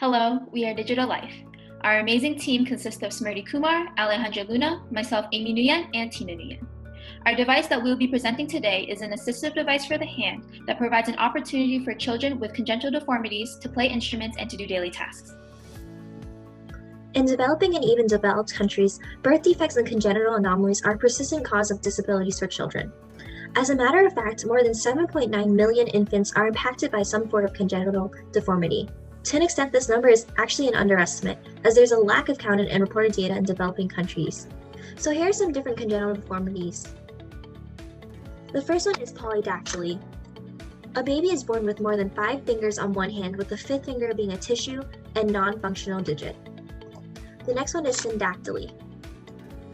Hello, we are Digital Life. Our amazing team consists of Smriti Kumar, Alejandra Luna, myself Amy Nguyen, and Tina Nguyen. Our device that we'll be presenting today is an assistive device for the hand that provides an opportunity for children with congenital deformities to play instruments and to do daily tasks. In developing and even developed countries, birth defects and congenital anomalies are a persistent cause of disabilities for children. As a matter of fact, more than 7.9 million infants are impacted by some form of congenital deformity. To an extent, this number is actually an underestimate, as there's a lack of counted and reported data in developing countries. So here are some different congenital deformities. The first one is polydactyly. A baby is born with more than 5 fingers on one hand, with the 5th finger being a tissue and non-functional digit. The next one is syndactyly.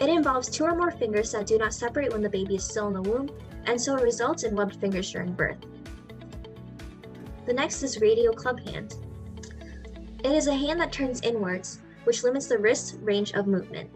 It involves 2 or more fingers that do not separate when the baby is still in the womb, and so it results in webbed fingers during birth. The next is radial club hand. It is a hand that turns inwards, which limits the wrist range of movement.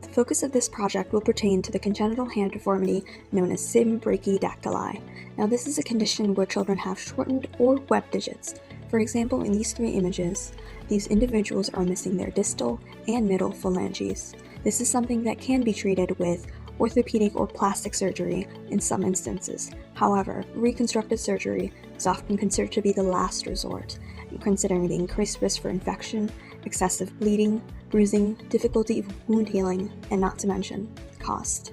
The focus of this project will pertain to the congenital hand deformity known as symbrachydactyly. Now, this is a condition where children have shortened or webbed digits. For example, in these 3 images, these individuals are missing their distal and middle phalanges. This is something that can be treated with orthopedic or plastic surgery in some instances. However, reconstructive surgery is often considered to be the last resort, considering the increased risk for infection, excessive bleeding, bruising, difficulty of wound healing, and not to mention cost.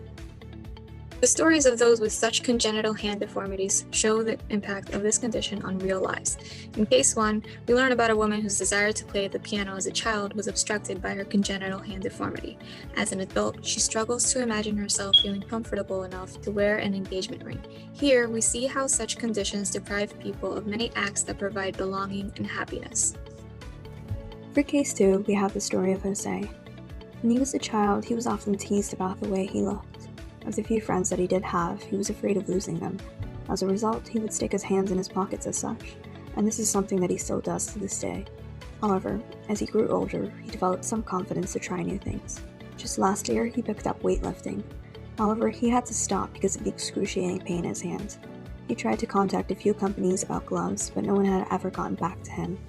The stories of those with such congenital hand deformities show the impact of this condition on real lives. In case 1, we learn about a woman whose desire to play the piano as a child was obstructed by her congenital hand deformity. As an adult, she struggles to imagine herself feeling comfortable enough to wear an engagement ring. Here, we see how such conditions deprive people of many acts that provide belonging and happiness. For case 2, we have the story of Jose. When he was a child, he was often teased about the way he looked. Of the few friends that he did have, he was afraid of losing them. As a result, he would stick his hands in his pockets as such, and this is something that he still does to this day. However, as he grew older, he developed some confidence to try new things. Just last year, he picked up weightlifting. However, he had to stop because of the excruciating pain in his hands. He tried to contact a few companies about gloves, but no one had ever gotten back to him.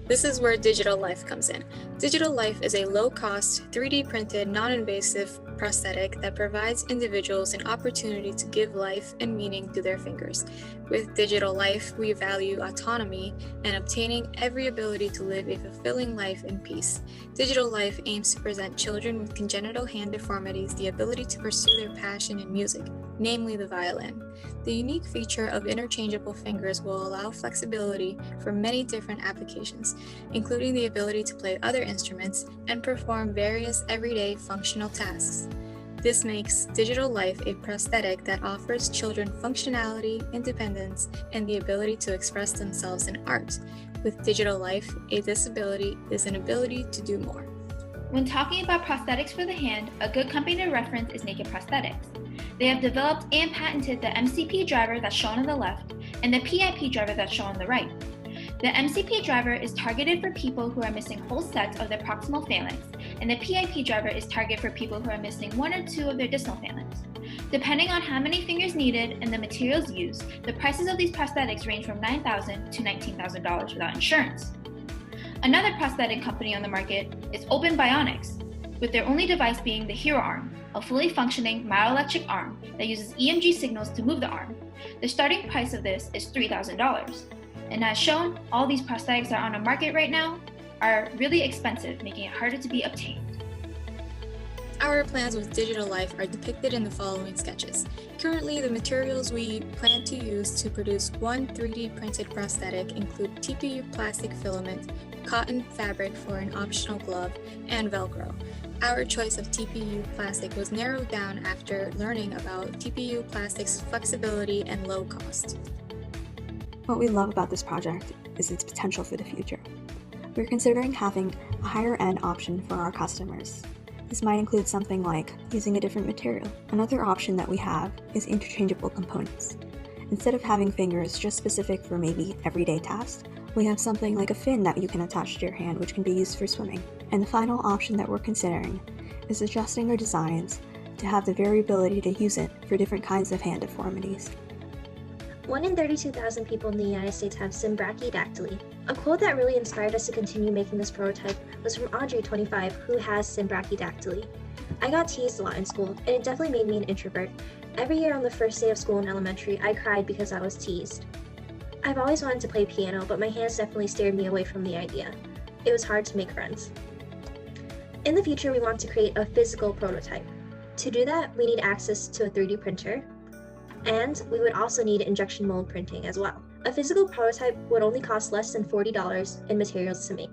This is where Digital Life comes in. Digital Life is a low-cost, 3D printed, non-invasive prosthetic that provides individuals an opportunity to give life and meaning to their fingers. With Digital Life, we value autonomy and obtaining every ability to live a fulfilling life in peace. Digital Life aims to present children with congenital hand deformities the ability to pursue their passion in music, namely the violin. The unique feature of interchangeable fingers will allow flexibility for many different applications, including the ability to play other instruments and perform various everyday functional tasks. This makes Digital Life a prosthetic that offers children functionality, independence, and the ability to express themselves in art. With Digital Life, a disability is an ability to do more. When talking about prosthetics for the hand, a good company to reference is Naked Prosthetics. They have developed and patented the MCP driver that's shown on the left and the PIP driver that's shown on the right. The MCP driver is targeted for people who are missing whole sets of their proximal phalanx, and the PIP driver is targeted for people who are missing 1 or 2 of their distal phalanx. Depending on how many fingers needed and the materials used, the prices of these prosthetics range from $9,000 to $19,000 without insurance. Another prosthetic company on the market is Open Bionics, with their only device being the Hero Arm, a fully functioning myoelectric arm that uses EMG signals to move the arm. The starting price of this is $3,000. And as shown, all these prosthetics that are on the market right now are really expensive, making it harder to be obtained. Our plans with Digital Life are depicted in the following sketches. Currently, the materials we plan to use to produce one 3D printed prosthetic include TPU plastic filament, cotton fabric for an optional glove, and Velcro. Our choice of TPU plastic was narrowed down after learning about TPU plastic's flexibility and low cost. What we love about this project is its potential for the future. We're considering having a higher-end option for our customers. This might include something like using a different material. Another option that we have is interchangeable components. Instead of having fingers just specific for maybe everyday tasks, we have something like a fin that you can attach to your hand, which can be used for swimming. And the final option that we're considering is adjusting our designs to have the variability to use it for different kinds of hand deformities. 1 in 32,000 people in the United States have symbrachydactyly, A quote that really inspired us to continue making this prototype was from Audrey, 25, who has symbrachydactyly. I got teased a lot in school, and it definitely made me an introvert. Every year on the first day of school in elementary, I cried because I was teased. I've always wanted to play piano, but my hands definitely steered me away from the idea. It was hard to make friends. In the future, we want to create a physical prototype. To do that, we need access to a 3D printer, and we would also need injection mold printing as well. A physical prototype would only cost less than $40 in materials to make.